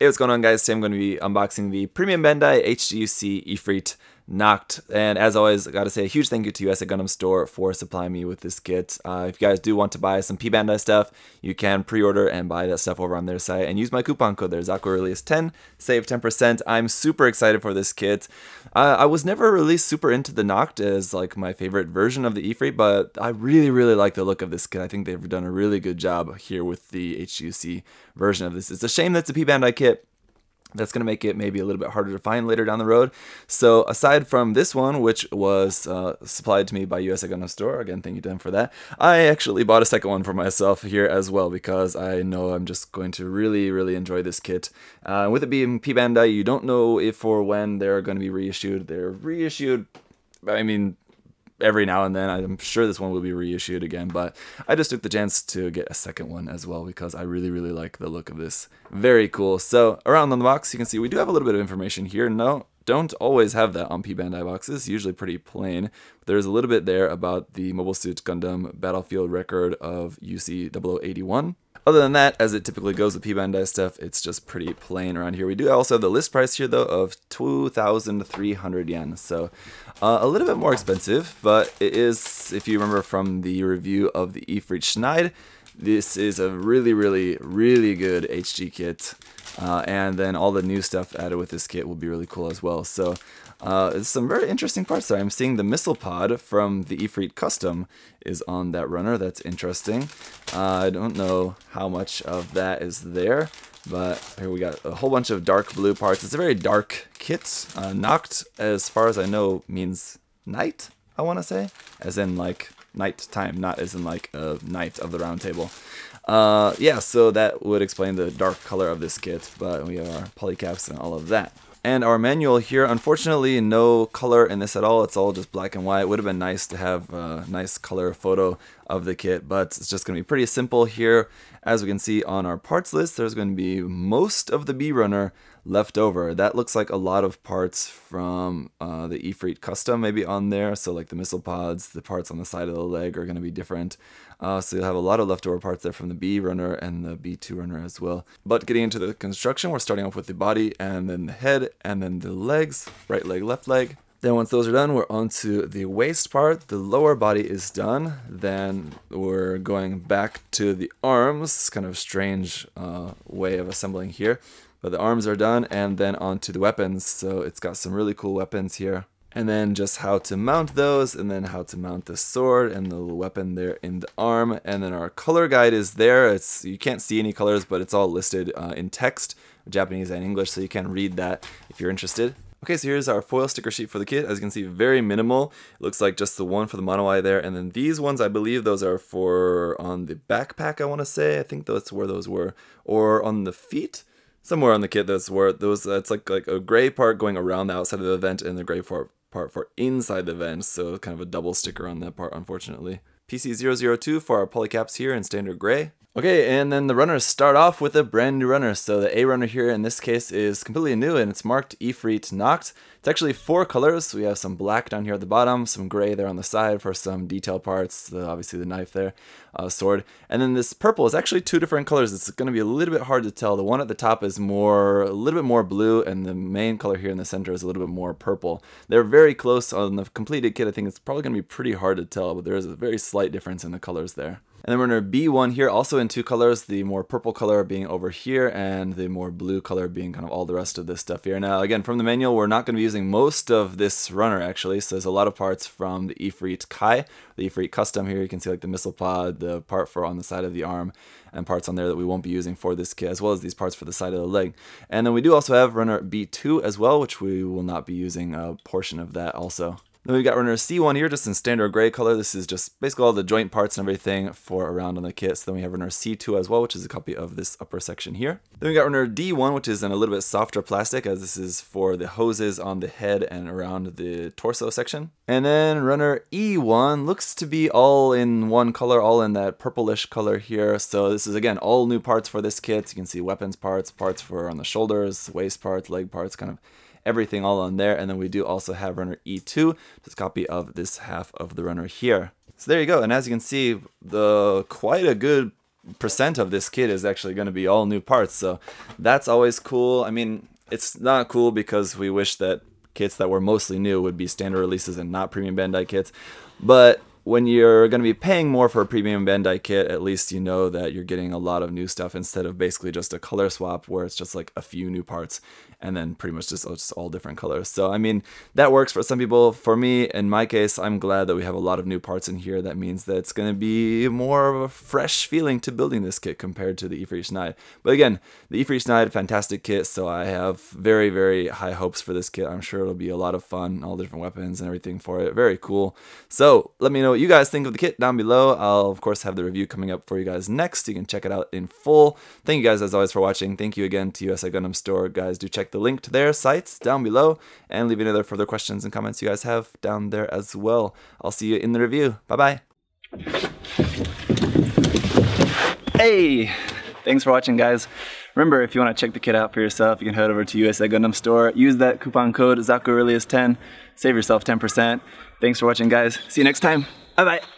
Hey, what's going on, guys? Today I'm going to be unboxing the Premium Bandai HGUC Efreet Nacht, and as always, I gotta say a huge thank you to USA Gundam Store for supplying me with this kit. If you guys do want to buy some P Bandai stuff, you can pre-order and buy that stuff over on their site and use my coupon code there, ZakuAurelius10, save 10%. I'm super excited for this kit. I was never really super into the Nacht as like my favorite version of the Efreet, but I really like the look of this kit. I think they've done a really good job here with the HGUC version of this. It's a shame that's a P Bandai kit. That's going to make it maybe a little bit harder to find later down the road. So aside from this one, which was supplied to me by USA Gundam Store, again, thank you to them for that, I actually bought a second one for myself here as well because I know I'm just going to really enjoy this kit. With it being P Bandai, you don't know if or when they're going to be reissued. They're reissued, I mean, every now and then. I'm sure this one will be reissued again, but I just took the chance to get a second one as well because I really like the look of this. Very cool. So around on the box, you can see we do have a little bit of information here. No, don't always have that on P Bandai boxes, usually pretty plain. But there's a little bit there about the Mobile Suit Gundam Battlefield record of UC 0081. Other than that, as it typically goes with P Bandai stuff, it's just pretty plain around here. We do also have the list price here, though, of 2,300 yen. So a little bit more expensive, but it is, if you remember from the review of the Efreet Schneid, this is a really good HG kit. And then all the new stuff added with this kit will be really cool as well. So there's some very interesting parts there. I'm seeing the missile pod from the Efreet Custom is on that runner. That's interesting. I don't know how much of that is there, but here we got a whole bunch of dark blue parts. It's a very dark kit. Nacht, as far as I know, means night, I want to say, as in like night time, not as in like a knight of the round table. Yeah, so that would explain the dark color of this kit, but we have our polycaps and all of that. And our manual here, unfortunately, no color in this at all. It's all just black and white. It would have been nice to have a nice color photo of the kit, but it's just going to be pretty simple here. As we can see on our parts list, there's going to be most of the B runner left over. That looks like a lot of parts from the Efreet Custom maybe on there. So like the missile pods, the parts on the side of the leg are going to be different. So you'll have a lot of leftover parts there from the B runner and the B2 runner as well. But getting into the construction, we're starting off with the body and then the head and then the legs, right leg, left leg. Then once those are done, we're on to the waist part. The lower body is done. Then we're going back to the arms, kind of strange way of assembling here. But the arms are done, and then on to the weapons. So it's got some really cool weapons here. And then just how to mount those, and then how to mount the sword and the little weapon there in the arm. And then our color guide is there. You can't see any colors, but it's all listed in text, Japanese and English, so you can read that if you're interested. Okay, so here's our foil sticker sheet for the kit. As you can see, very minimal. It looks like just the one for the mono eye there. And then these ones, I believe those are for on the backpack, I want to say. I think that's where those were. Or on the feet. Somewhere on the kit, that's where those. That's like a gray part going around the outside of the vent, and the gray part for inside the vent. So kind of a double sticker on that part, unfortunately. PC002 for our polycaps here in standard gray. Okay, and then the runners start off with a brand new runner. So the A runner here in this case is completely new, and it's marked Efreet Nacht. It's actually 4 colors. We have some black down here at the bottom, some gray there on the side for some detail parts, obviously the knife there, sword. And then this purple is actually 2 different colors. It's going to be a little bit hard to tell. The one at the top is a little bit more blue, and the main color here in the center is a little bit more purple. They're very close on the completed kit. I think it's probably going to be pretty hard to tell, but there is a very slight difference in the colors there. And then runner B1 here, also in 2 colors, the more purple color being over here and the more blue color being kind of all the rest of this stuff here. Now, again, from the manual, we're not going to be using most of this runner, actually. So there's a lot of parts from the Efreet Kai, the Efreet Custom here. You can see like the missile pod, the part for on the side of the arm, and parts on there that we won't be using for this kit, as well as these parts for the side of the leg. And then we do also have runner B2 as well, which we will not be using a portion of that also. Then we've got runner C1 here, just in standard gray color. This is just basically all the joint parts and everything for around on the kit. So then we have runner C2 as well, which is a copy of this upper section here. Then we got runner D1, which is in a little bit softer plastic, as this is for the hoses on the head and around the torso section. And then runner E1 looks to be all in one color, all in that purplish color here. So this is, again, all new parts for this kit. You can see weapons parts, parts for on the shoulders, waist parts, leg parts, kind of everything all on there. And then we do also have runner E2, just a copy of this half of the runner here. So there you go. And as you can see, quite a good 90% of this kit is actually going to be all new parts, so that's always cool. I mean, it's not cool because we wish that kits that were mostly new would be standard releases and not premium Bandai kits, but when you're going to be paying more for a premium Bandai kit, at least you know that you're getting a lot of new stuff instead of basically just a color swap where it's just like a few new parts and then pretty much just all different colors. So I mean, that works for some people. For me, in my case, I'm glad that we have a lot of new parts in here. That means that it's going to be more of a fresh feeling to building this kit compared to the Efreet Schneid. But again, the Efreet Schneid, fantastic kit, so I have very, very high hopes for this kit. I'm sure it'll be a lot of fun, all the different weapons and everything for it. Very cool. So let me know what you guys think of the kit down below. I'll of course have the review coming up for you guys next. You can check it out in full. Thank you guys as always for watching. Thank you again to USA Gundam Store. Guys, do check the link to their sites down below and leave any other further questions and comments you guys have down there as well. I'll see you in the review. Bye bye. Hey, thanks for watching, guys. Remember, if you want to check the kit out for yourself, you can head over to USA Gundam Store. Use that coupon code ZakuAurelius10. Save yourself 10%. Thanks for watching, guys. See you next time. Bye bye.